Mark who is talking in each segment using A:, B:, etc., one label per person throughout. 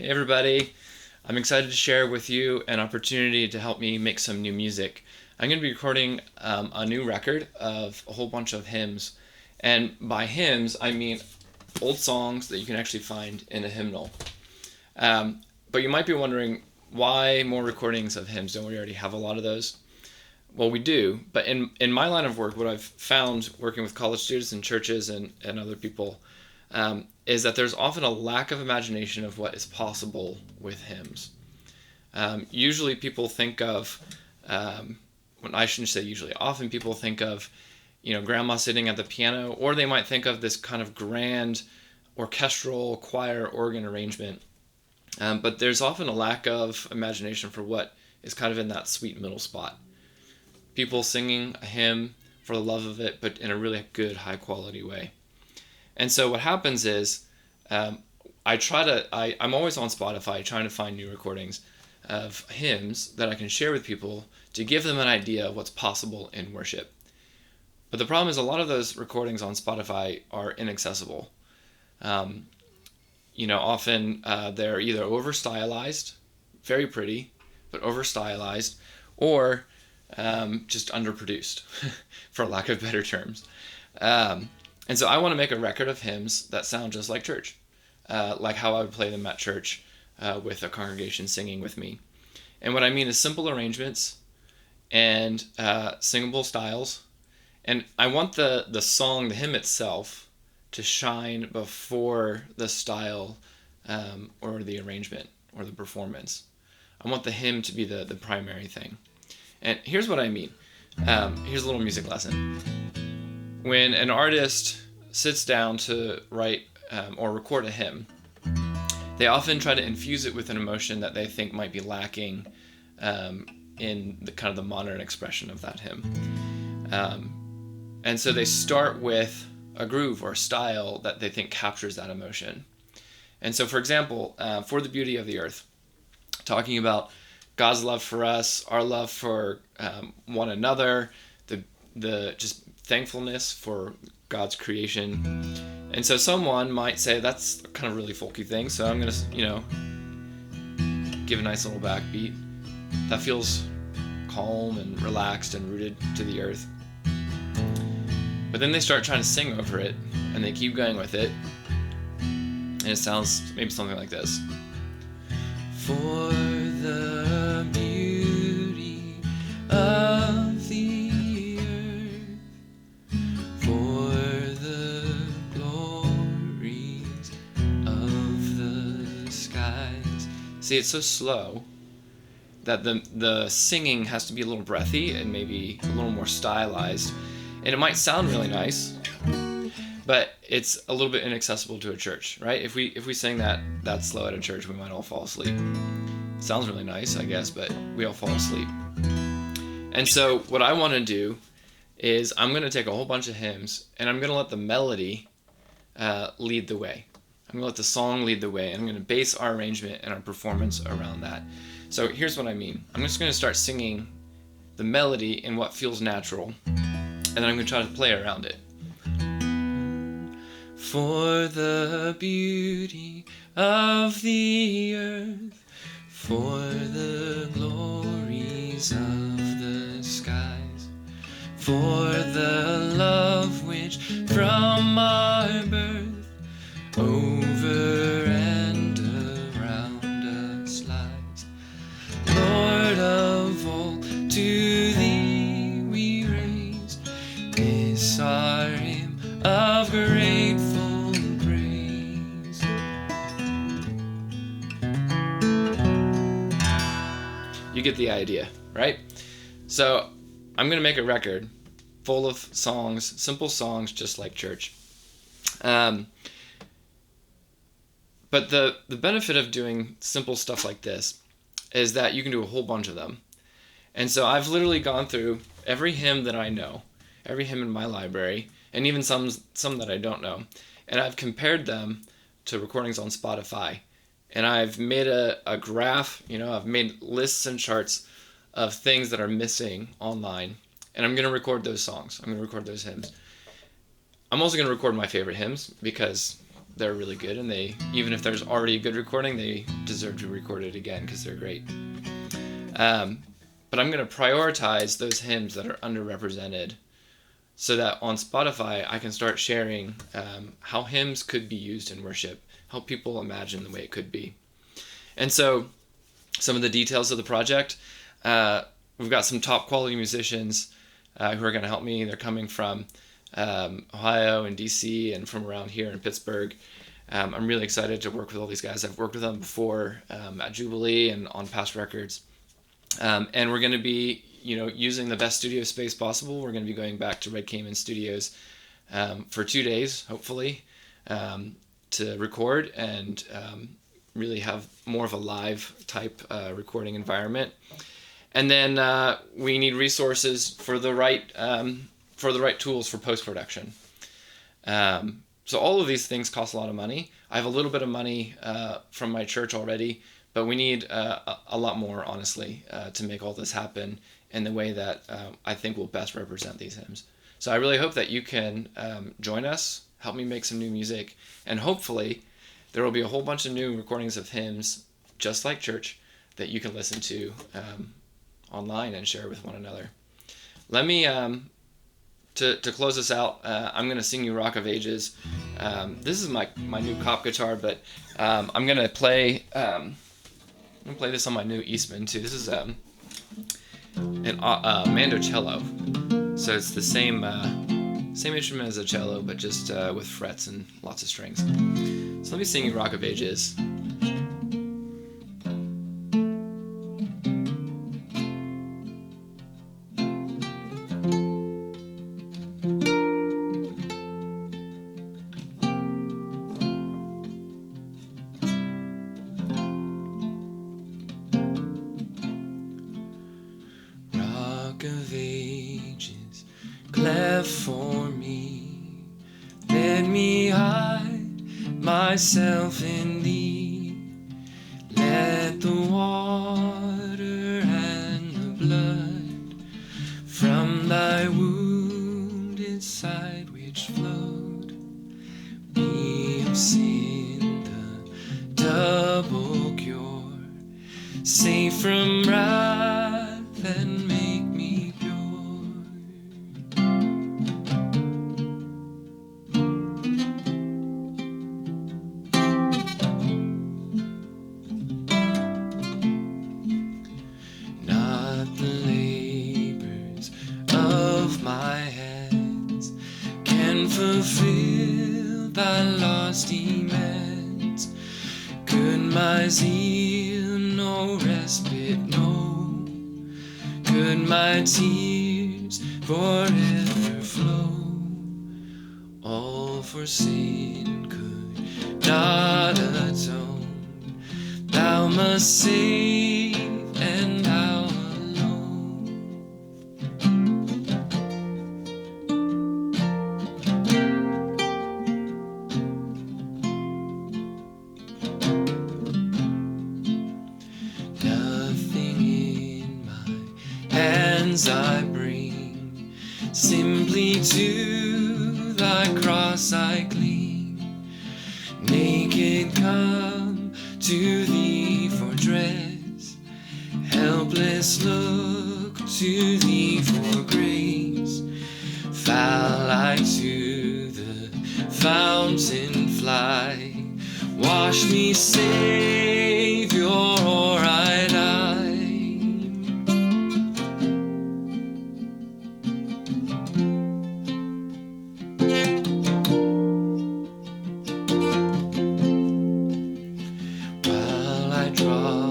A: Hey everybody, I'm excited to share with you an opportunity to help me make some new music. I'm going to be recording a new record of a whole bunch of hymns. And by hymns, I mean old songs that you can actually find in a hymnal. But you might be wondering, why more recordings of hymns? Don't we already have a lot of those? Well, we do, but in my line of work, what I've found working with college students and churches and other people is that there's often a lack of imagination of what is possible with hymns. Usually people think of, well, I shouldn't say usually, often people think of, grandma sitting at the piano, or they might think of this kind of grand orchestral choir organ arrangement. But there's often a lack of imagination for what is kind of in that sweet middle spot. People singing a hymn for the love of it, but in a really good, high quality way. And so what happens is, I'm always on Spotify trying to find new recordings of hymns that I can share with people to give them an idea of what's possible in worship. But the problem is a lot of those recordings on Spotify are inaccessible. Often they're either over stylized, very pretty, but over stylized, or just underproduced, for lack of better terms. And so I want to make a record of hymns that sound just like church, like how I would play them at church with a congregation singing with me. And what I mean is simple arrangements and singable styles. And I want the song, the hymn itself, to shine before the style or the arrangement or the performance. I want the hymn to be the primary thing. And here's what I mean. Here's a little music lesson. When an artist sits down to write or record a hymn, they often try to infuse it with an emotion that they think might be lacking in the kind of the modern expression of that hymn. And so they start with a groove or a style that they think captures that emotion. And so, for example, For the Beauty of the Earth, talking about God's love for us, our love for one another, the just thankfulness for God's creation. And so someone might say, that's kind of really folky thing, so I'm going to, give a nice little backbeat. That feels calm and relaxed and rooted to the earth. But then they start trying to sing over it, and they keep going with it, and it sounds maybe something like this. For the beauty of the earth, for the glories of the skies. See, it's so slow that the singing has to be a little breathy and maybe a little more stylized. And it might sound really nice, but it's a little bit inaccessible to a church, right? If we sing that slow at a church, we might all fall asleep. It sounds really nice, I guess, but we all fall asleep. And so what I want to do is I'm going to take a whole bunch of hymns and I'm going to let the melody lead the way. I'm going to let the song lead the way, and I'm going to base our arrangement and our performance around that. So here's what I mean. I'm just going to start singing the melody in what feels natural, and then I'm going to try to play around it. For the beauty of the earth, for the glories of the skies, for the love which from our birth over and around us lies. Lord of all, to thee we raise this our hymn of grateful praise. You get the idea, right? So I'm going to make a record full of songs, simple songs just like church. But the benefit of doing simple stuff like this is that you can do a whole bunch of them. And so I've literally gone through every hymn that I know, every hymn in my library, and even some that I don't know. And I've compared them to recordings on Spotify. And I've made a graph, I've made lists and charts of things that are missing online. And I'm going to record those songs. I'm going to record those hymns. I'm also going to record my favorite hymns because they're really good, and they, even if there's already a good recording, they deserve to record it again because they're great. But I'm going to prioritize those hymns that are underrepresented, so that on Spotify I can start sharing how hymns could be used in worship, help people imagine the way it could be. And so some of the details of the project, we've got some top quality musicians who are going to help me. They're coming from Ohio and DC and from around here in Pittsburgh. I'm really excited to work with all these guys. I've worked with them before at Jubilee and on past records. And we're going to be, using the best studio space possible. We're going to be going back to Red Cayman Studios for 2 days, hopefully, to record and really have more of a live type recording environment. And then we need resources for the right tools for post-production. So all of these things cost a lot of money. I have a little bit of money from my church already, but we need a lot more, honestly, to make all this happen in the way that I think will best represent these hymns. So I really hope that you can join us, help me make some new music, and hopefully there will be a whole bunch of new recordings of hymns, just like church, that you can listen to online and share with one another. Let me, to close this out, I'm going to sing you Rock of Ages. This is my new cop guitar, but I'm going to play this on my new Eastman too. This is an mandocello, so it's the same instrument as a cello, but just with frets and lots of strings. So let me sing you Rock of Ages. Rock of Ages, cleft for me, let me hide myself in thee. Let the water and the blood from thy wounded side which flowed be of sin the double cure, safe from wrath and make me pure. Not the labors of my hands can fulfill thy lost demands. Could my zeal no respite know? Could my tears forever flow? All for sin could not atone. Thou must save, and thou alone. Nothing in my hands I bring, simply to thy cross I cling. Naked come to thee for dress, helpless look to thee for grace. Foul I to the fountain fly, wash me, Savior, or I die. While I draw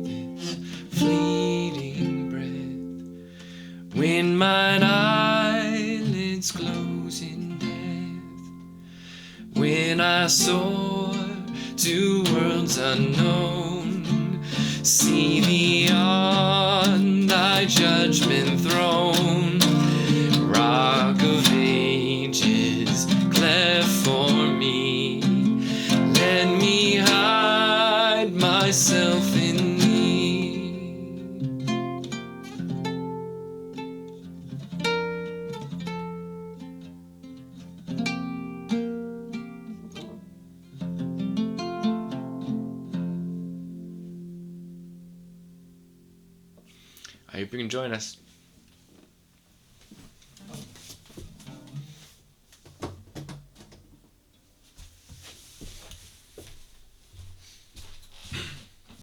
A: this fleeting breath, when mine eyelids close in death, when I soar to worlds unknown, see thee on thy judgment throne. Rock of Ages, cleft for me, let me hide myself in thee. I hope you can join us.